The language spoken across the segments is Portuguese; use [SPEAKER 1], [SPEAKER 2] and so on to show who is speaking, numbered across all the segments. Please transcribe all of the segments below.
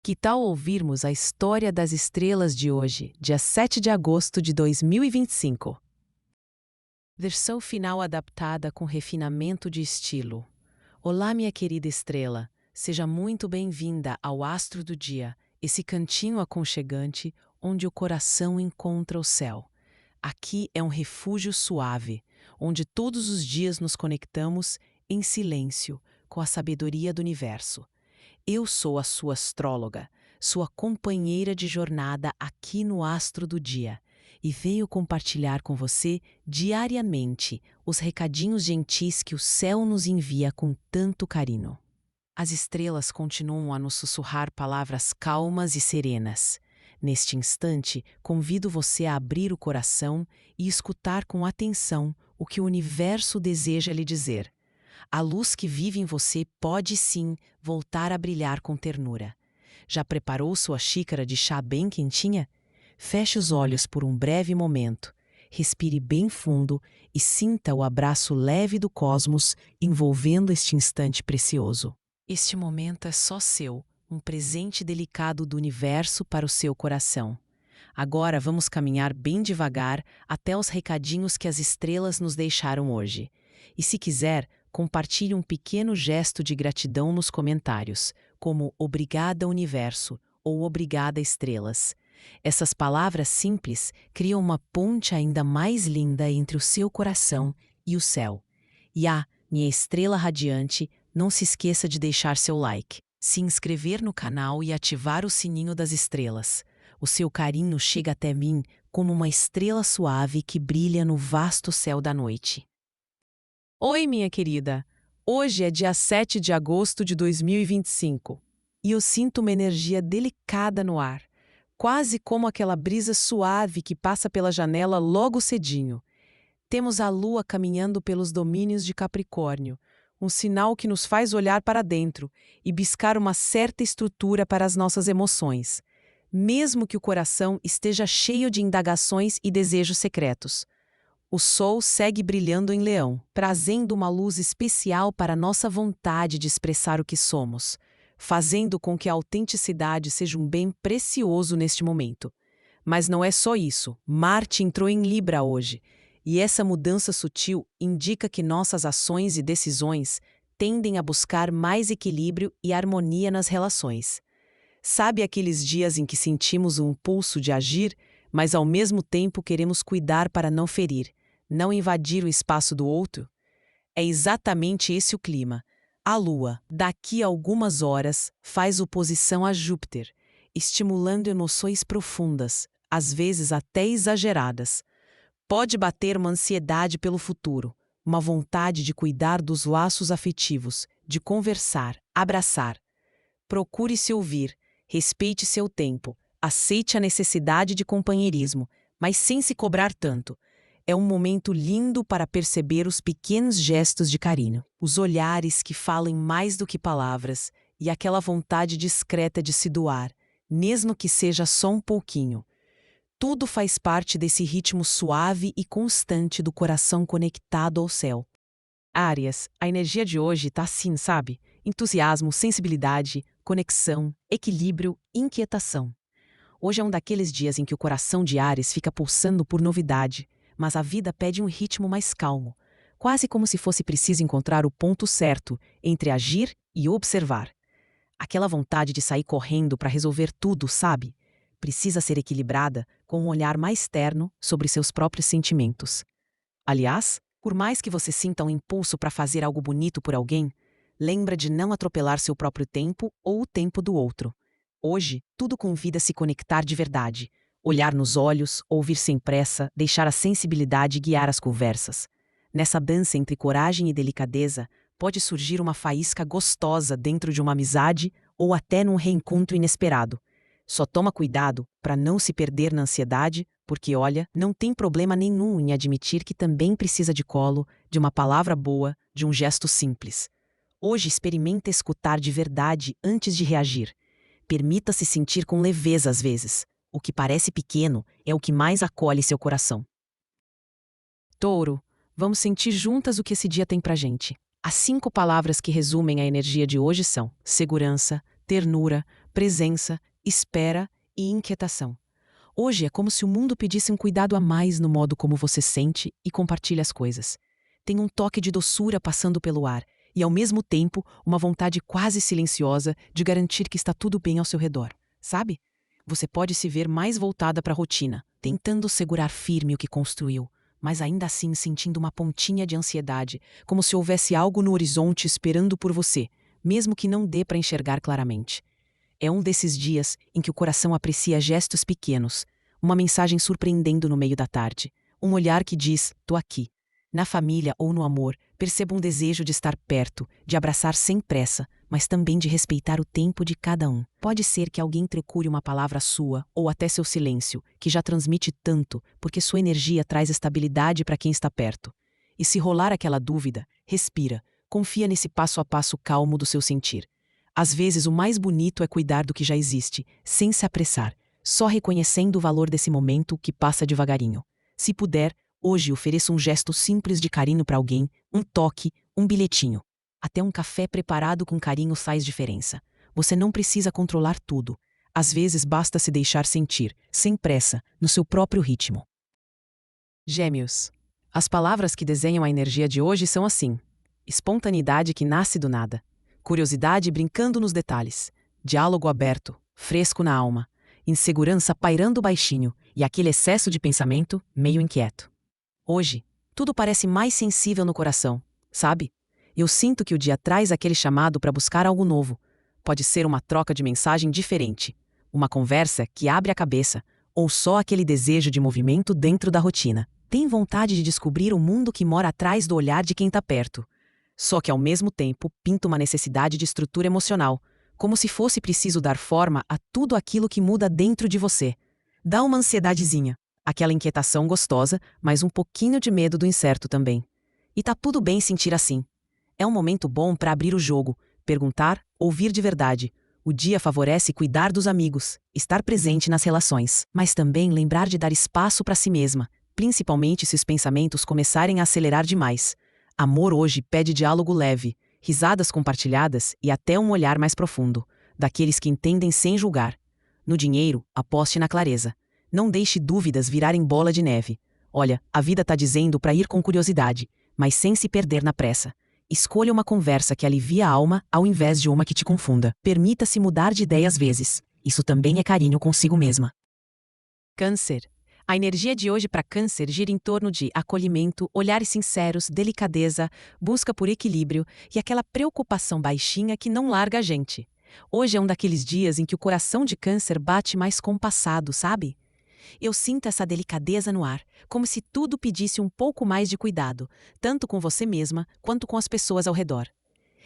[SPEAKER 1] Que tal ouvirmos a história das estrelas de hoje, dia 7 de agosto de 2025? Versão final adaptada com refinamento de estilo. Olá, minha querida estrela. Seja muito bem-vinda ao Astro do Dia, esse cantinho aconchegante onde o coração encontra o céu. Aqui é um refúgio suave, onde todos os dias nos conectamos em silêncio com a sabedoria do universo. Eu sou a sua astróloga, sua companheira de jornada aqui no Astro do Dia, e venho compartilhar com você diariamente os recadinhos gentis que o céu nos envia com tanto carinho. As estrelas continuam a nos sussurrar palavras calmas e serenas. Neste instante, convido você a abrir o coração e escutar com atenção o que o universo deseja lhe dizer. A luz que vive em você pode sim voltar a brilhar com ternura. Já preparou sua xícara de chá bem quentinha? Feche os olhos por um breve momento, respire bem fundo e sinta o abraço leve do cosmos envolvendo este instante precioso. Este momento é só seu, um presente delicado do universo para o seu coração. Agora vamos caminhar bem devagar até os recadinhos que as estrelas nos deixaram hoje. E se quiser, compartilhe um pequeno gesto de gratidão nos comentários, como "Obrigada, Universo" ou "Obrigada, Estrelas". Essas palavras simples criam uma ponte ainda mais linda entre o seu coração e o céu. E minha estrela radiante, não se esqueça de deixar seu like, se inscrever no canal e ativar o sininho das estrelas. O seu carinho chega até mim como uma estrela suave que brilha no vasto céu da noite. Oi, minha querida! Hoje é dia 7 de agosto de 2025 e eu sinto uma energia delicada no ar, quase como aquela brisa suave que passa pela janela logo cedinho. Temos a Lua caminhando pelos domínios de Capricórnio, um sinal que nos faz olhar para dentro e buscar uma certa estrutura para as nossas emoções, mesmo que o coração esteja cheio de indagações e desejos secretos. O Sol segue brilhando em Leão, trazendo uma luz especial para nossa vontade de expressar o que somos, fazendo com que a autenticidade seja um bem precioso neste momento. Mas não é só isso. Marte entrou em Libra hoje, e essa mudança sutil indica que nossas ações e decisões tendem a buscar mais equilíbrio e harmonia nas relações. Sabe aqueles dias em que sentimos um impulso de agir, mas ao mesmo tempo queremos cuidar para não ferir, não invadir o espaço do outro? É exatamente esse o clima. A Lua, daqui a algumas horas, faz oposição a Júpiter, estimulando emoções profundas, às vezes até exageradas. Pode bater uma ansiedade pelo futuro, uma vontade de cuidar dos laços afetivos, de conversar, abraçar. Procure se ouvir, respeite seu tempo, aceite a necessidade de companheirismo, mas sem se cobrar tanto. É um momento lindo para perceber os pequenos gestos de carinho, os olhares que falam mais do que palavras e aquela vontade discreta de se doar, mesmo que seja só um pouquinho. Tudo faz parte desse ritmo suave e constante do coração conectado ao céu. Áries, a energia de hoje tá assim, sabe? Entusiasmo, sensibilidade, conexão, equilíbrio, inquietação. Hoje é um daqueles dias em que o coração de Áries fica pulsando por novidade, mas a vida pede um ritmo mais calmo, quase como se fosse preciso encontrar o ponto certo entre agir e observar. Aquela vontade de sair correndo para resolver tudo, sabe? Precisa ser equilibrada com um olhar mais terno sobre seus próprios sentimentos. Aliás, por mais que você sinta um impulso para fazer algo bonito por alguém, lembra de não atropelar seu próprio tempo ou o tempo do outro. Hoje, tudo convida a se conectar de verdade, olhar nos olhos, ouvir sem pressa, deixar a sensibilidade guiar as conversas. Nessa dança entre coragem e delicadeza, pode surgir uma faísca gostosa dentro de uma amizade ou até num reencontro inesperado. Só toma cuidado para não se perder na ansiedade, porque olha, não tem problema nenhum em admitir que também precisa de colo, de uma palavra boa, de um gesto simples. Hoje experimenta escutar de verdade antes de reagir. Permita-se sentir com leveza às vezes. O que parece pequeno é o que mais acolhe seu coração. Touro, vamos sentir juntas o que esse dia tem pra gente. As 5 palavras que resumem a energia de hoje são segurança, ternura, presença, espera e inquietação. Hoje é como se o mundo pedisse um cuidado a mais no modo como você sente e compartilha as coisas. Tem um toque de doçura passando pelo ar e, ao mesmo tempo, uma vontade quase silenciosa de garantir que está tudo bem ao seu redor. Sabe? Você pode se ver mais voltada para a rotina, tentando segurar firme o que construiu, mas ainda assim sentindo uma pontinha de ansiedade, como se houvesse algo no horizonte esperando por você, mesmo que não dê para enxergar claramente. É um desses dias em que o coração aprecia gestos pequenos, uma mensagem surpreendendo no meio da tarde, um olhar que diz, tô aqui. Na família ou no amor, perceba um desejo de estar perto, de abraçar sem pressa, mas também de respeitar o tempo de cada um. Pode ser que alguém procure uma palavra sua, ou até seu silêncio, que já transmite tanto, porque sua energia traz estabilidade para quem está perto. E se rolar aquela dúvida, respira, confia nesse passo a passo calmo do seu sentir. Às vezes o mais bonito é cuidar do que já existe, sem se apressar, só reconhecendo o valor desse momento que passa devagarinho. Se puder, hoje ofereça um gesto simples de carinho para alguém, um toque, um bilhetinho. Até um café preparado com carinho faz diferença. Você não precisa controlar tudo. Às vezes basta se deixar sentir, sem pressa, no seu próprio ritmo. Gêmeos. As palavras que desenham a energia de hoje são assim: espontaneidade que nasce do nada, curiosidade brincando nos detalhes, diálogo aberto, fresco na alma, insegurança pairando baixinho e aquele excesso de pensamento meio inquieto. Hoje, tudo parece mais sensível no coração, sabe? Eu sinto que o dia traz aquele chamado para buscar algo novo. Pode ser uma troca de mensagem diferente, uma conversa que abre a cabeça, ou só aquele desejo de movimento dentro da rotina. Tem vontade de descobrir o mundo que mora atrás do olhar de quem está perto. Só que ao mesmo tempo pinta uma necessidade de estrutura emocional, como se fosse preciso dar forma a tudo aquilo que muda dentro de você. Dá uma ansiedadezinha, aquela inquietação gostosa, mas um pouquinho de medo do incerto também. E tá tudo bem sentir assim. É um momento bom para abrir o jogo, perguntar, ouvir de verdade. O dia favorece cuidar dos amigos, estar presente nas relações, mas também lembrar de dar espaço para si mesma, principalmente se os pensamentos começarem a acelerar demais. Amor hoje pede diálogo leve, risadas compartilhadas e até um olhar mais profundo, daqueles que entendem sem julgar. No dinheiro, aposte na clareza. Não deixe dúvidas virarem bola de neve. Olha, a vida tá dizendo para ir com curiosidade, mas sem se perder na pressa. Escolha uma conversa que alivie a alma ao invés de uma que te confunda. Permita-se mudar de ideia às vezes. Isso também é carinho consigo mesma. Câncer. A energia de hoje para Câncer gira em torno de acolhimento, olhares sinceros, delicadeza, busca por equilíbrio e aquela preocupação baixinha que não larga a gente. Hoje é um daqueles dias em que o coração de Câncer bate mais compassado, sabe? Eu sinto essa delicadeza no ar, como se tudo pedisse um pouco mais de cuidado, tanto com você mesma quanto com as pessoas ao redor.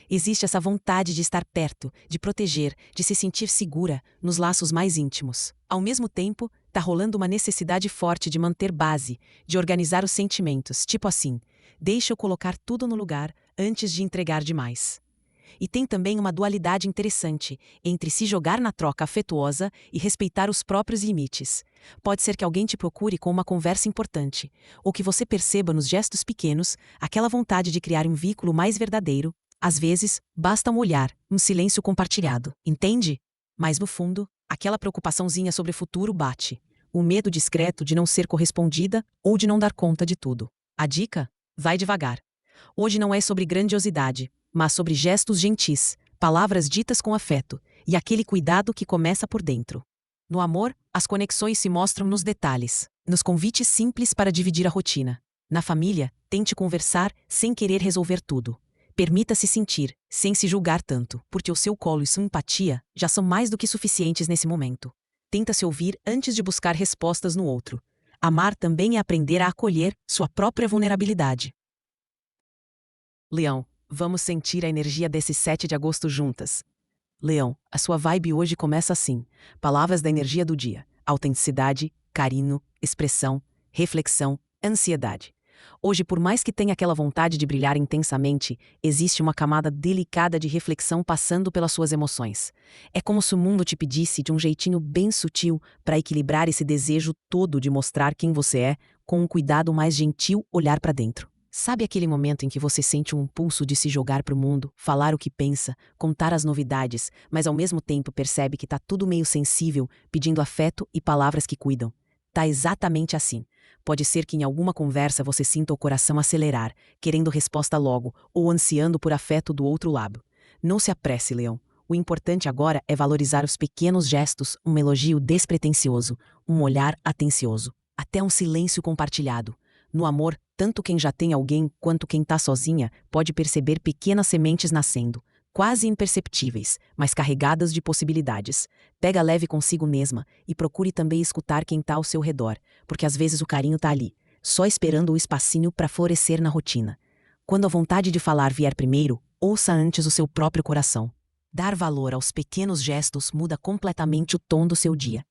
[SPEAKER 1] Existe essa vontade de estar perto, de proteger, de se sentir segura nos laços mais íntimos. Ao mesmo tempo, tá rolando uma necessidade forte de manter base, de organizar os sentimentos, tipo assim, deixa eu colocar tudo no lugar antes de entregar demais. E tem também uma dualidade interessante entre se jogar na troca afetuosa e respeitar os próprios limites. Pode ser que alguém te procure com uma conversa importante, ou que você perceba nos gestos pequenos aquela vontade de criar um vínculo mais verdadeiro. Às vezes, basta um olhar, um silêncio compartilhado, entende? Mas no fundo, aquela preocupaçãozinha sobre o futuro bate. O medo discreto de não ser correspondida ou de não dar conta de tudo. A dica? Vai devagar. Hoje não é sobre grandiosidade, mas sobre gestos gentis, palavras ditas com afeto, e aquele cuidado que começa por dentro. No amor, as conexões se mostram nos detalhes, nos convites simples para dividir a rotina. Na família, tente conversar sem querer resolver tudo. Permita-se sentir, sem se julgar tanto, porque o seu colo e sua empatia já são mais do que suficientes nesse momento. Tenta se ouvir antes de buscar respostas no outro. Amar também é aprender a acolher sua própria vulnerabilidade. Leão, vamos sentir a energia desse 7 de agosto juntas. Leão, a sua vibe hoje começa assim. Palavras da energia do dia: autenticidade, carinho, expressão, reflexão, ansiedade. Hoje, por mais que tenha aquela vontade de brilhar intensamente, existe uma camada delicada de reflexão passando pelas suas emoções. É como se o mundo te pedisse de um jeitinho bem sutil para equilibrar esse desejo todo de mostrar quem você é, com um cuidado mais gentil olhar para dentro. Sabe aquele momento em que você sente um impulso de se jogar para o mundo, falar o que pensa, contar as novidades, mas ao mesmo tempo percebe que tá tudo meio sensível, pedindo afeto e palavras que cuidam? Tá exatamente assim. Pode ser que em alguma conversa você sinta o coração acelerar, querendo resposta logo, ou ansiando por afeto do outro lado. Não se apresse, Leão. O importante agora é valorizar os pequenos gestos, um elogio despretensioso, um olhar atencioso, até um silêncio compartilhado. No amor, tanto quem já tem alguém quanto quem tá sozinha pode perceber pequenas sementes nascendo, quase imperceptíveis, mas carregadas de possibilidades. Pega leve consigo mesma e procure também escutar quem tá ao seu redor, porque às vezes o carinho tá ali, só esperando o espacinho para florescer na rotina. Quando a vontade de falar vier primeiro, ouça antes o seu próprio coração. Dar valor aos pequenos gestos muda completamente o tom do seu dia.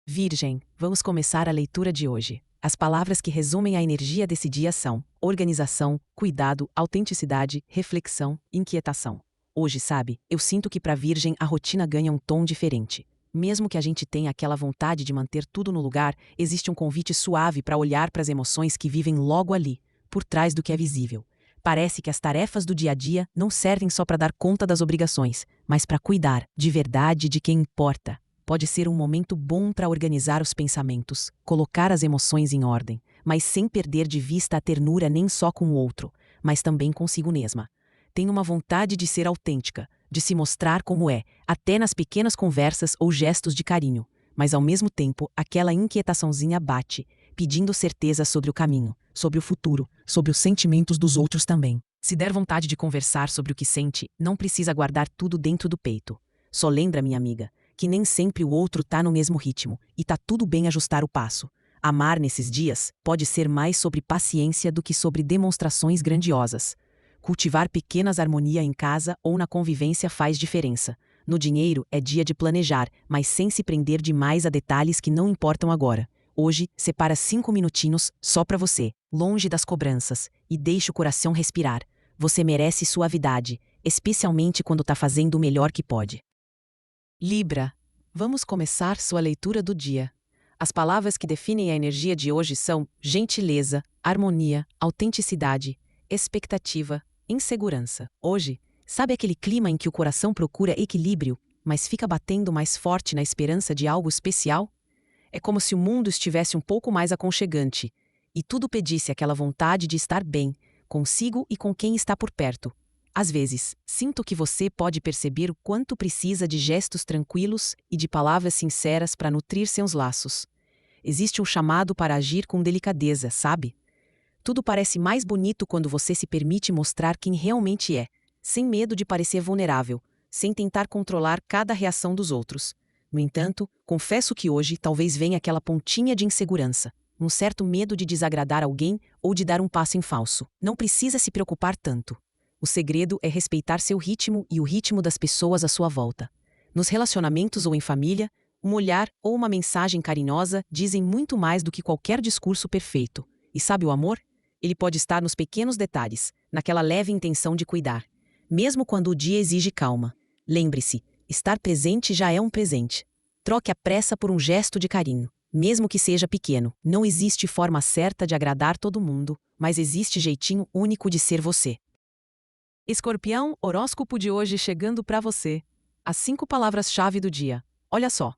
[SPEAKER 1] Virgem, vamos começar a leitura de hoje. As palavras que resumem a energia desse dia são organização, cuidado, autenticidade, reflexão, inquietação. Hoje, sabe, eu sinto que para Virgem a rotina ganha um tom diferente. Mesmo que a gente tenha aquela vontade de manter tudo no lugar, existe um convite suave para olhar para as emoções que vivem logo ali, por trás do que é visível. Parece que as tarefas do dia a dia não servem só para dar conta das obrigações, mas para cuidar, de verdade, de quem importa. Pode ser um momento bom para organizar os pensamentos, colocar as emoções em ordem, mas sem perder de vista a ternura nem só com o outro, mas também consigo mesma. Tem uma vontade de ser autêntica, de se mostrar como é, até nas pequenas conversas ou gestos de carinho, mas ao mesmo tempo aquela inquietaçãozinha bate, pedindo certeza sobre o caminho, sobre o futuro, sobre os sentimentos dos outros também. Se der vontade de conversar sobre o que sente, não precisa guardar tudo dentro do peito. Só lembra, minha amiga, que nem sempre o outro tá no mesmo ritmo, e tá tudo bem ajustar o passo. Amar nesses dias pode ser mais sobre paciência do que sobre demonstrações grandiosas. Cultivar pequenas harmonias em casa ou na convivência faz diferença. No dinheiro é dia de planejar, mas sem se prender demais a detalhes que não importam agora. Hoje, separa 5 minutinhos só pra você, longe das cobranças, e deixe o coração respirar. Você merece suavidade, especialmente quando tá fazendo o melhor que pode. Libra, vamos começar sua leitura do dia. As palavras que definem a energia de hoje são gentileza, harmonia, autenticidade, expectativa, insegurança. Hoje, sabe aquele clima em que o coração procura equilíbrio, mas fica batendo mais forte na esperança de algo especial? É como se o mundo estivesse um pouco mais aconchegante, e tudo pedisse aquela vontade de estar bem, consigo e com quem está por perto. Às vezes, sinto que você pode perceber o quanto precisa de gestos tranquilos e de palavras sinceras para nutrir seus laços. Existe um chamado para agir com delicadeza, sabe? Tudo parece mais bonito quando você se permite mostrar quem realmente é, sem medo de parecer vulnerável, sem tentar controlar cada reação dos outros. No entanto, confesso que hoje talvez venha aquela pontinha de insegurança, um certo medo de desagradar alguém ou de dar um passo em falso. Não precisa se preocupar tanto. O segredo é respeitar seu ritmo e o ritmo das pessoas à sua volta. Nos relacionamentos ou em família, um olhar ou uma mensagem carinhosa dizem muito mais do que qualquer discurso perfeito. E sabe o amor? Ele pode estar nos pequenos detalhes, naquela leve intenção de cuidar. Mesmo quando o dia exige calma. Lembre-se, estar presente já é um presente. Troque a pressa por um gesto de carinho, mesmo que seja pequeno. Não existe forma certa de agradar todo mundo, mas existe jeitinho único de ser você. Escorpião, horóscopo de hoje chegando para você. As 5 palavras-chave do dia. Olha só.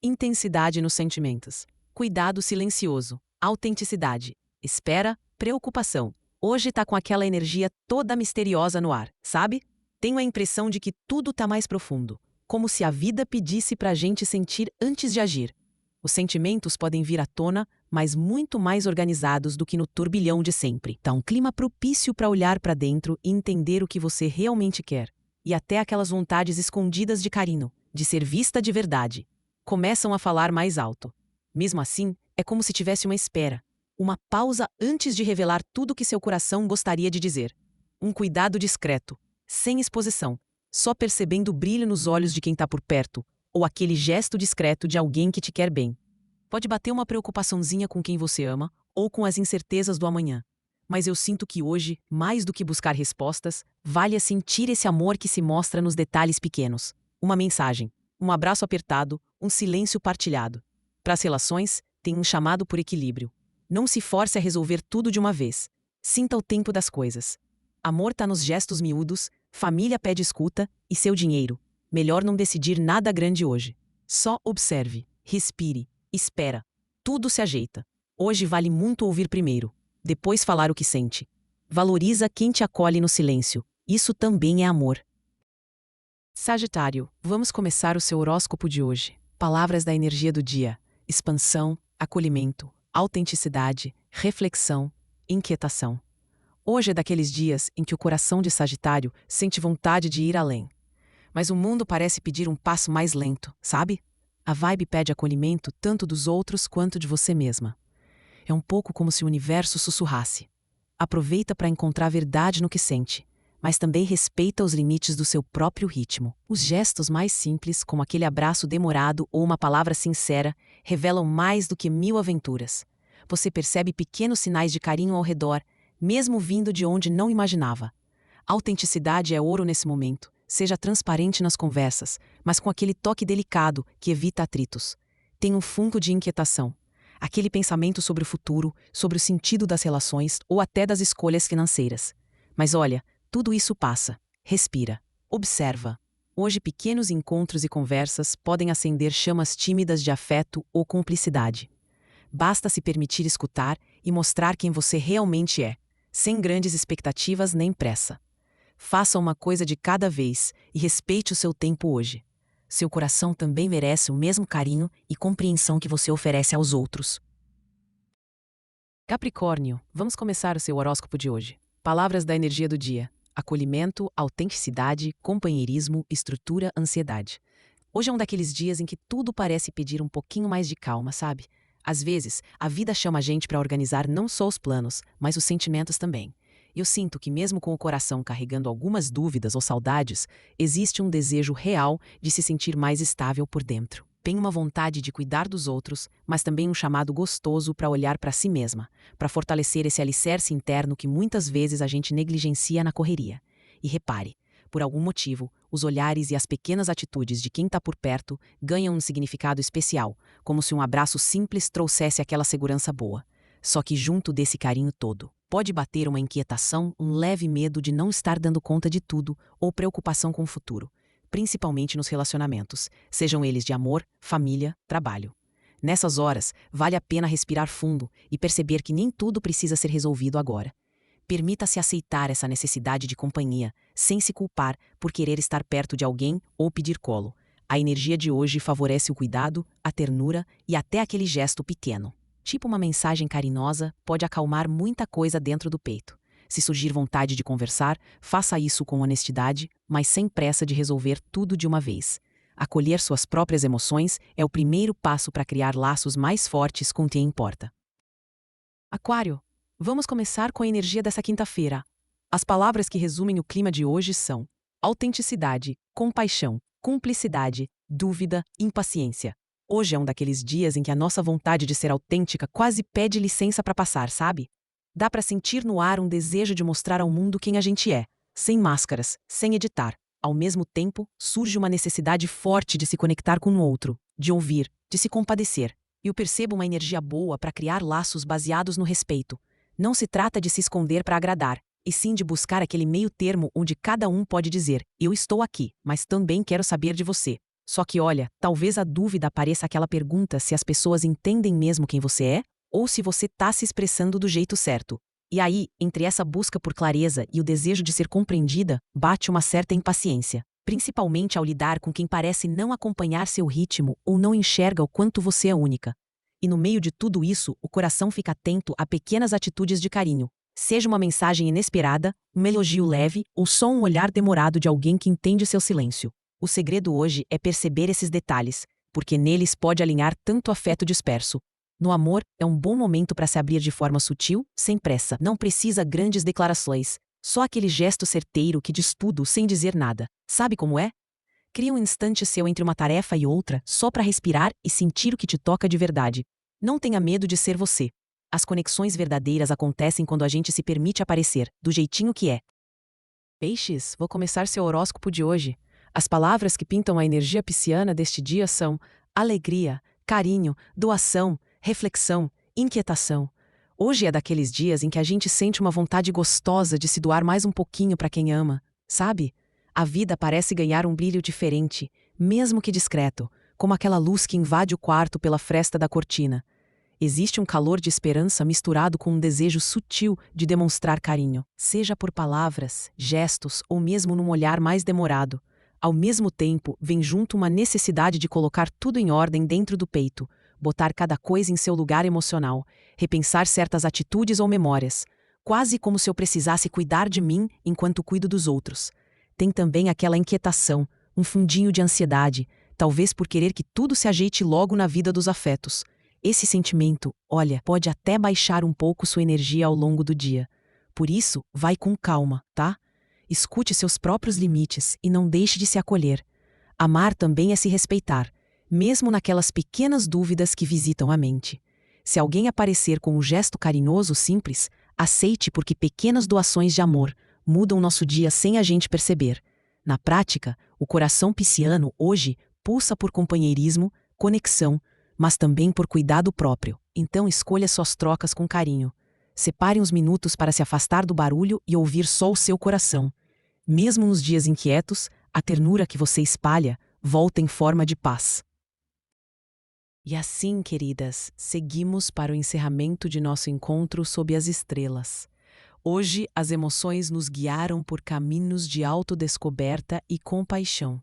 [SPEAKER 1] Intensidade nos sentimentos. Cuidado silencioso. Autenticidade. Espera, preocupação. Hoje tá com aquela energia toda misteriosa no ar, sabe? Tenho a impressão de que tudo tá mais profundo. Como se a vida pedisse pra gente sentir antes de agir. Os sentimentos podem vir à tona, mas muito mais organizados do que no turbilhão de sempre. Tá um clima propício para olhar para dentro e entender o que você realmente quer. E até aquelas vontades escondidas de carinho, de ser vista de verdade, começam a falar mais alto. Mesmo assim, é como se tivesse uma espera, uma pausa antes de revelar tudo que seu coração gostaria de dizer. Um cuidado discreto, sem exposição, só percebendo o brilho nos olhos de quem está por perto, ou aquele gesto discreto de alguém que te quer bem. Pode bater uma preocupaçãozinha com quem você ama, ou com as incertezas do amanhã. Mas eu sinto que hoje, mais do que buscar respostas, vale a sentir esse amor que se mostra nos detalhes pequenos. Uma mensagem, um abraço apertado, um silêncio partilhado. Para as relações, tem um chamado por equilíbrio. Não se force a resolver tudo de uma vez. Sinta o tempo das coisas. Amor tá nos gestos miúdos, família pede escuta e seu dinheiro. Melhor não decidir nada grande hoje. Só observe, respire, espera. Tudo se ajeita. Hoje vale muito ouvir primeiro, depois falar o que sente. Valoriza quem te acolhe no silêncio. Isso também é amor. Sagitário, vamos começar o seu horóscopo de hoje. Palavras da energia do dia: expansão, acolhimento, autenticidade, reflexão, inquietação. Hoje é daqueles dias em que o coração de Sagitário sente vontade de ir além. Mas o mundo parece pedir um passo mais lento, sabe? A vibe pede acolhimento tanto dos outros quanto de você mesma. É um pouco como se o universo sussurrasse: aproveita para encontrar verdade no que sente, mas também respeita os limites do seu próprio ritmo. Os gestos mais simples, como aquele abraço demorado ou uma palavra sincera, revelam mais do que 1000 aventuras. Você percebe pequenos sinais de carinho ao redor, mesmo vindo de onde não imaginava. A autenticidade é ouro nesse momento. Seja transparente nas conversas, mas com aquele toque delicado que evita atritos. Tenha um fundo de inquietação. Aquele pensamento sobre o futuro, sobre o sentido das relações ou até das escolhas financeiras. Mas olha, tudo isso passa. Respira. Observa. Hoje pequenos encontros e conversas podem acender chamas tímidas de afeto ou cumplicidade. Basta se permitir escutar e mostrar quem você realmente é, sem grandes expectativas nem pressa. Faça uma coisa de cada vez e respeite o seu tempo hoje. Seu coração também merece o mesmo carinho e compreensão que você oferece aos outros. Capricórnio, vamos começar o seu horóscopo de hoje. Palavras da energia do dia: acolhimento, autenticidade, companheirismo, estrutura, ansiedade. Hoje é um daqueles dias em que tudo parece pedir um pouquinho mais de calma, sabe? Às vezes, a vida chama a gente para organizar não só os planos, mas os sentimentos também. Eu sinto que mesmo com o coração carregando algumas dúvidas ou saudades, existe um desejo real de se sentir mais estável por dentro. Tem uma vontade de cuidar dos outros, mas também um chamado gostoso para olhar para si mesma, para fortalecer esse alicerce interno que muitas vezes a gente negligencia na correria. E repare, por algum motivo, os olhares e as pequenas atitudes de quem está por perto ganham um significado especial, como se um abraço simples trouxesse aquela segurança boa. Só que junto desse carinho todo, pode bater uma inquietação, um leve medo de não estar dando conta de tudo ou preocupação com o futuro, principalmente nos relacionamentos, sejam eles de amor, família, trabalho. Nessas horas, vale a pena respirar fundo e perceber que nem tudo precisa ser resolvido agora. Permita-se aceitar essa necessidade de companhia, sem se culpar por querer estar perto de alguém ou pedir colo. A energia de hoje favorece o cuidado, a ternura e até aquele gesto pequeno. Tipo uma mensagem carinhosa, pode acalmar muita coisa dentro do peito. Se surgir vontade de conversar, faça isso com honestidade, mas sem pressa de resolver tudo de uma vez. Acolher suas próprias emoções é o primeiro passo para criar laços mais fortes com quem importa. Aquário, vamos começar com a energia dessa quinta-feira. As palavras que resumem o clima de hoje são: autenticidade, compaixão, cumplicidade, dúvida, impaciência. Hoje é um daqueles dias em que a nossa vontade de ser autêntica quase pede licença para passar, sabe? Dá para sentir no ar um desejo de mostrar ao mundo quem a gente é, sem máscaras, sem editar. Ao mesmo tempo, surge uma necessidade forte de se conectar com o outro, de ouvir, de se compadecer. E eu percebo uma energia boa para criar laços baseados no respeito. Não se trata de se esconder para agradar, e sim de buscar aquele meio termo onde cada um pode dizer: eu estou aqui, mas também quero saber de você. Só que olha, talvez a dúvida apareça aquela pergunta se as pessoas entendem mesmo quem você é, ou se você está se expressando do jeito certo. E aí, entre essa busca por clareza e o desejo de ser compreendida, bate uma certa impaciência, principalmente ao lidar com quem parece não acompanhar seu ritmo ou não enxerga o quanto você é única. E no meio de tudo isso, o coração fica atento a pequenas atitudes de carinho. Seja uma mensagem inesperada, um elogio leve ou só um olhar demorado de alguém que entende seu silêncio. O segredo hoje é perceber esses detalhes, porque neles pode alinhar tanto afeto disperso. No amor, é um bom momento para se abrir de forma sutil, sem pressa. Não precisa grandes declarações, só aquele gesto certeiro que diz tudo sem dizer nada. Sabe como é? Cria um instante seu entre uma tarefa e outra, só para respirar e sentir o que te toca de verdade. Não tenha medo de ser você. As conexões verdadeiras acontecem quando a gente se permite aparecer, do jeitinho que é. Peixes, vou começar seu horóscopo de hoje. As palavras que pintam a energia pisciana deste dia são alegria, carinho, doação, reflexão, inquietação. Hoje é daqueles dias em que a gente sente uma vontade gostosa de se doar mais um pouquinho para quem ama, sabe? A vida parece ganhar um brilho diferente, mesmo que discreto, como aquela luz que invade o quarto pela fresta da cortina. Existe um calor de esperança misturado com um desejo sutil de demonstrar carinho, seja por palavras, gestos ou mesmo num olhar mais demorado. Ao mesmo tempo, vem junto uma necessidade de colocar tudo em ordem dentro do peito, botar cada coisa em seu lugar emocional, repensar certas atitudes ou memórias, quase como se eu precisasse cuidar de mim enquanto cuido dos outros. Tem também aquela inquietação, um fundinho de ansiedade, talvez por querer que tudo se ajeite logo na vida dos afetos. Esse sentimento, olha, pode até baixar um pouco sua energia ao longo do dia. Por isso, vai com calma, tá? Escute seus próprios limites e não deixe de se acolher. Amar também é se respeitar, mesmo naquelas pequenas dúvidas que visitam a mente. Se alguém aparecer com um gesto carinhoso simples, aceite, porque pequenas doações de amor mudam nosso dia sem a gente perceber. Na prática, o coração pisciano hoje pulsa por companheirismo, conexão, mas também por cuidado próprio. Então escolha suas trocas com carinho. Separe uns minutos para se afastar do barulho e ouvir só o seu coração. Mesmo nos dias inquietos, a ternura que você espalha volta em forma de paz. E assim, queridas, seguimos para o encerramento de nosso encontro sob as estrelas. Hoje, as emoções nos guiaram por caminhos de autodescoberta e compaixão.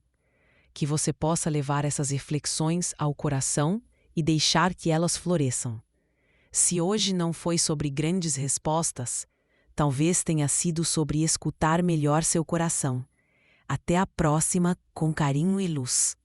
[SPEAKER 1] Que você possa levar essas reflexões ao coração e deixar que elas floresçam. Se hoje não foi sobre grandes respostas, talvez tenha sido sobre escutar melhor seu coração. Até a próxima, com carinho e luz.